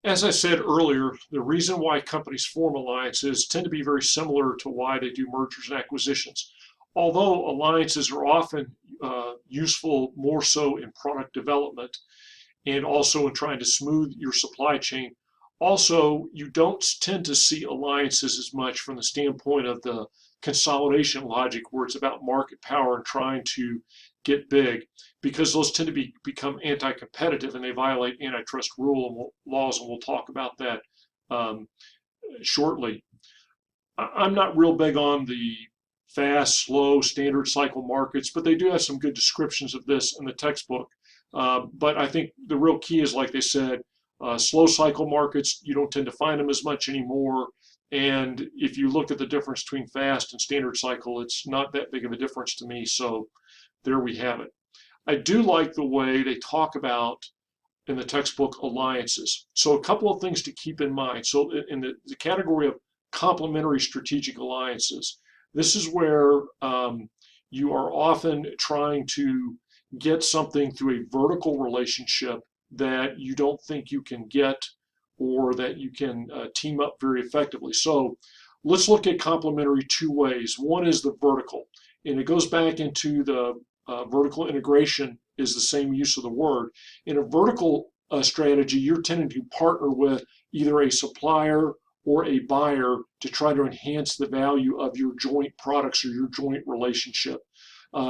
As I said earlier, the reason why companies form alliances tend to be very similar to why they do mergers and acquisitions. Although alliances are often useful more so in product development and also in trying to smooth your supply chain, also you don't tend to see alliances as much from the standpoint of the consolidation logic where it's about market power and trying to get big, because those tend to become anti-competitive and they violate antitrust laws, and we'll talk about that um, shortly. I'm not real big on the fast, slow, standard cycle markets, but they do have some good descriptions of this in the textbook. But I think the real key is, like they said, slow cycle markets, you don't tend to find them as much anymore. And if you look at the difference between fast and standard cycle, it's not that big of a difference to me. So there we have it. I do like the way they talk about in the textbook alliances. So a couple of things to keep in mind. So in the category of complementary strategic alliances, this is where you are often trying to get something through a vertical relationship that you don't think you can get or that you can team up very effectively. So let's look at complementary two ways. One is the vertical, and it goes back into the vertical integration is the same use of the word. In a vertical strategy, you're tending to partner with either a supplier or a buyer to try to enhance the value of your joint products or your joint relationship.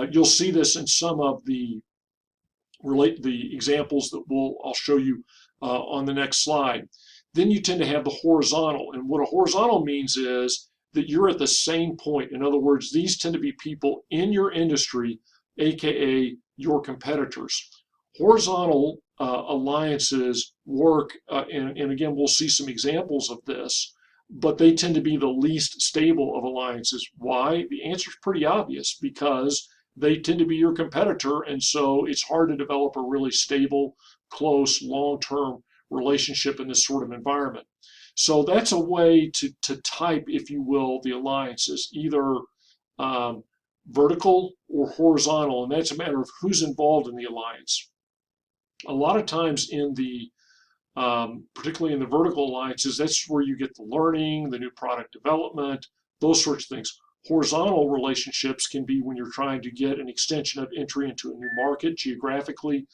You'll see this in some of the examples that I'll show you on the next slide. Then you tend to have the horizontal, and what a horizontal means is that you're at the same point. In other words, these tend to be people in your industry, aka your competitors. Horizontal alliances work, and again, we'll see some examples of this, but they tend to be the least stable of alliances. Why? The answer is pretty obvious, because they tend to be your competitor, and so it's hard to develop a really stable, close, long-term relationship in this sort of environment. So that's a way to type, if you will, the alliances, either vertical or horizontal, and that's a matter of who's involved in the alliance. A lot of times in the particularly in the vertical alliances, that's where you get the learning, the new product development, those sorts of things. Horizontal relationships can be when you're trying to get an extension of entry into a new market geographically,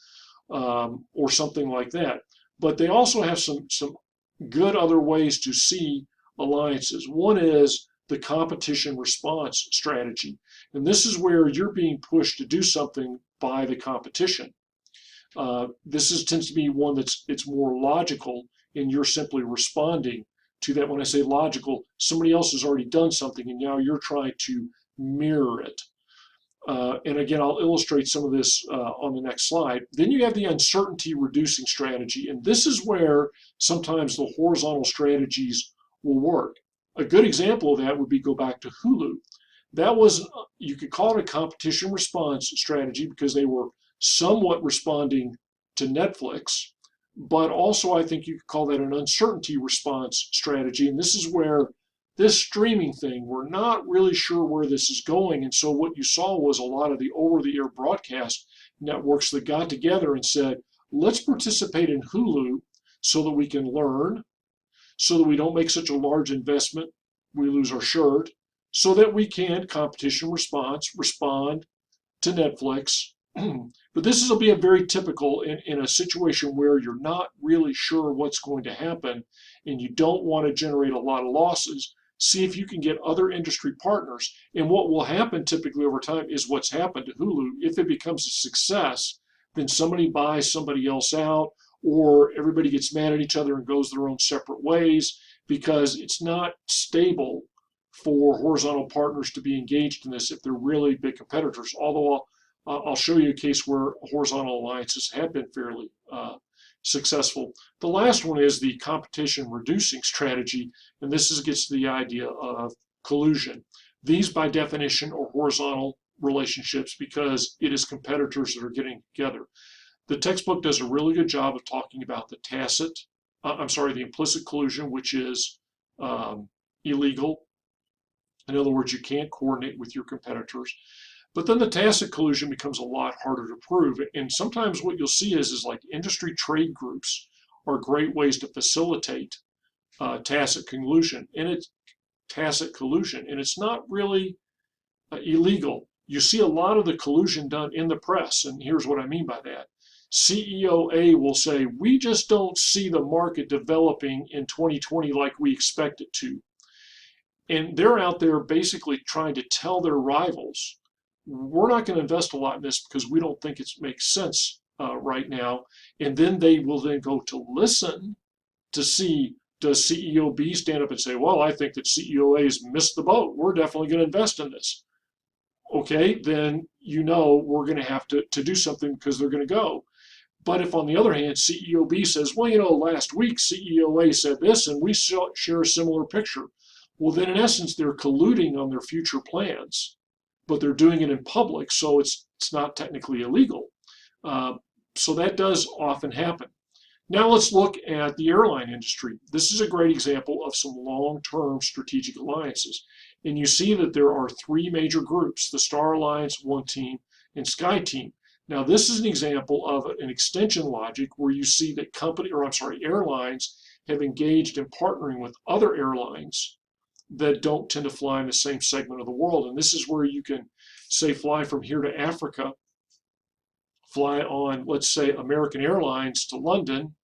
or something like that. But they also have some good other ways to see alliances. One is the competition response strategy. And this is where you're being pushed to do something by the competition. Tends to be one it's more logical, and you're simply responding to that. When I say logical, somebody else has already done something, and now you're trying to mirror it. And again, I'll illustrate some of this on the next slide. Then you have the uncertainty reducing strategy, and this is where sometimes the horizontal strategies will work. A good example of that would be, go back to Hulu. That was, you could call it a competition response strategy because they were somewhat responding to Netflix, but also I think you could call that an uncertainty response strategy. And this is where this streaming thing, we're not really sure where this is going. And so what you saw was a lot of the over-the-air broadcast networks that got together and said, let's participate in Hulu so that we can learn, so that we don't make such a large investment, we lose our shirt, so that we can competition response, respond to Netflix. But this will be a very typical in a situation where you're not really sure what's going to happen and you don't want to generate a lot of losses. See if you can get other industry partners. And what will happen typically over time is what's happened to Hulu. If it becomes a success, then somebody buys somebody else out, or everybody gets mad at each other and goes their own separate ways, because it's not stable for horizontal partners to be engaged in this if they're really big competitors. Although I'll show you a case where horizontal alliances have been fairly successful. The last one is the competition reducing strategy, and gets to the idea of collusion. These, by definition, are horizontal relationships because it is competitors that are getting together. The textbook does a really good job of talking about the the implicit collusion, which is illegal. In other words, you can't coordinate with your competitors. But then the tacit collusion becomes a lot harder to prove. And sometimes what you'll see is like industry trade groups are great ways to facilitate tacit collusion, and it's not really illegal. You see a lot of the collusion done in the press, and here's what I mean by that. CEO A will say, we just don't see the market developing in 2020 like we expect it to. And they're out there basically trying to tell their rivals, we're not going to invest a lot in this because we don't think it makes sense right now. And then they will then go to listen to see, does CEO B stand up and say, well, I think that CEO A has missed the boat. We're definitely going to invest in this. Okay, then you know we're going to have to do something because they're going to go. But if on the other hand, CEO B says, well, you know, last week CEO A said this and we share a similar picture. Well, then in essence, they're colluding on their future plans, but they're doing it in public, so it's not technically illegal. So that does often happen. Now let's look at the airline industry. This is a great example of some long-term strategic alliances. And you see that there are three major groups, the Star Alliance, One Team, and SkyTeam. Now this is an example of an extension logic where you see that airlines have engaged in partnering with other airlines that don't tend to fly in the same segment of the world. And this is where you can, say, fly from here to Africa, fly on, let's say, American Airlines to London,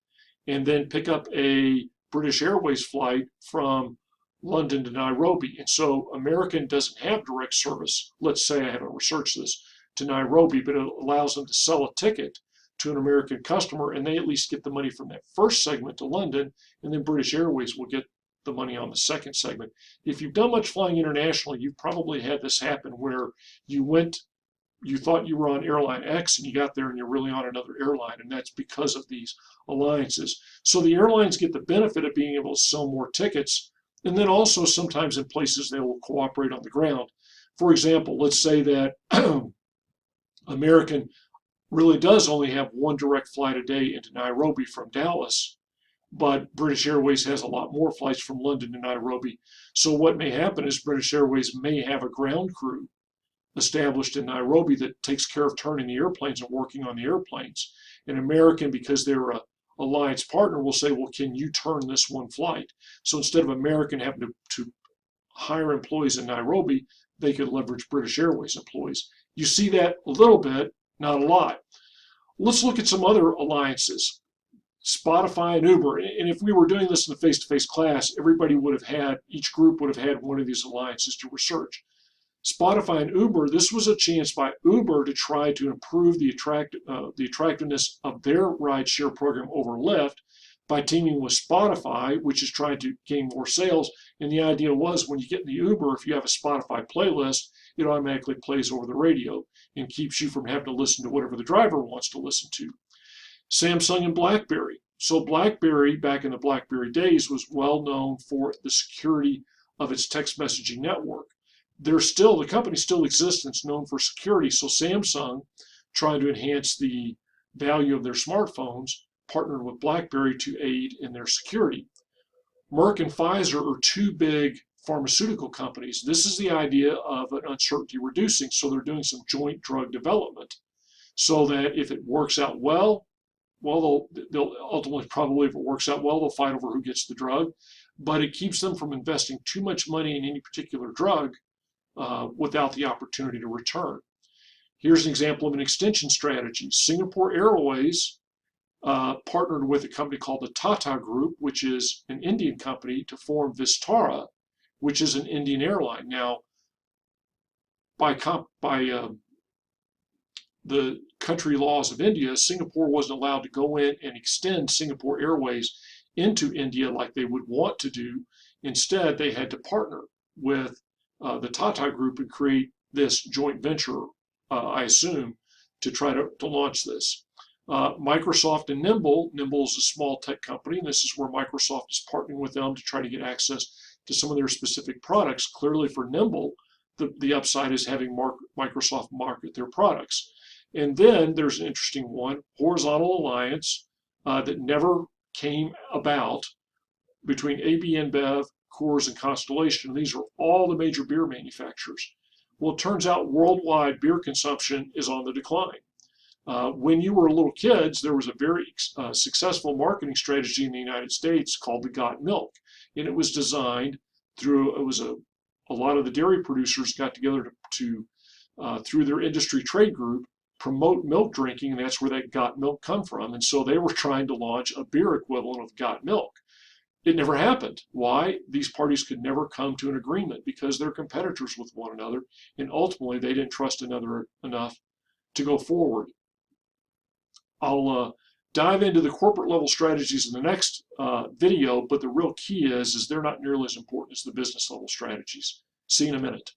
and then pick up a British Airways flight from London to Nairobi. And so American doesn't have direct service. Let's say, I haven't researched this, to Nairobi, but it allows them to sell a ticket to an American customer, and they at least get the money from that first segment to London, and then British Airways will get the money on the second segment. If you've done much flying internationally, you've probably had this happen where you thought you were on airline X and you got there and you're really on another airline, and that's because of these alliances. So the airlines get the benefit of being able to sell more tickets, and then also sometimes in places they will cooperate on the ground. For example, let's say that American really does only have one direct flight a day into Nairobi from Dallas, but British Airways has a lot more flights from London to Nairobi. So what may happen is British Airways may have a ground crew established in Nairobi that takes care of turning the airplanes and working on the airplanes. And American, because they're a alliance partner, will say, well, can you turn this one flight? So instead of American having to hire employees in Nairobi, they could leverage British Airways employees. You see that a little bit, not a lot. Let's look at some other alliances. Spotify and Uber. And if we were doing this in a face-to-face class, each group would have had one of these alliances to research. Spotify and Uber, this was a chance by Uber to try to improve the attractiveness of their rideshare program over Lyft by teaming with Spotify, which is trying to gain more sales. And the idea was when you get in the Uber, if you have a Spotify playlist, it automatically plays over the radio and keeps you from having to listen to whatever the driver wants to listen to. Samsung and BlackBerry. So BlackBerry, back in the BlackBerry days, was well known for the security of its text messaging network. The company still exists and it's known for security. So Samsung, trying to enhance the value of their smartphones, partnered with BlackBerry to aid in their security. Merck and Pfizer are two big pharmaceutical companies. This is the idea of an uncertainty reducing. So they're doing some joint drug development so that if it works out well, they'll ultimately, probably if it works out well, they'll fight over who gets the drug, but it keeps them from investing too much money in any particular drug without the opportunity to return. Here's an example of an extension strategy. Singapore Airways partnered with a company called the Tata Group, which is an Indian company, to form Vistara, which is an Indian airline. Now, by the country laws of India, Singapore wasn't allowed to go in and extend Singapore Airways into India like they would want to do. Instead, they had to partner with the Tata Group and create this joint venture, I assume, to try to launch this. Microsoft and Nimble. Nimble is a small tech company, and this is where Microsoft is partnering with them to try to get access to some of their specific products. Clearly for Nimble, the upside is having Microsoft market their products. And then there's an interesting one, horizontal alliance that never came about between AB InBev, Coors, and Constellation. These are all the major beer manufacturers. Well, it turns out worldwide beer consumption is on the decline. When you were little kids, there was a very successful marketing strategy in the United States called the Got Milk, and it was designed through, it was a lot of the dairy producers got together to through their industry trade group, promote milk drinking, and that's where that Got Milk come from. And so they were trying to launch a beer equivalent of Got Milk. It never happened. Why? These parties could never come to an agreement because they're competitors with one another, and ultimately they didn't trust another enough to go forward. I'll dive into the corporate level strategies in the next video, but the real key is they're not nearly as important as the business level strategies. See you in a minute.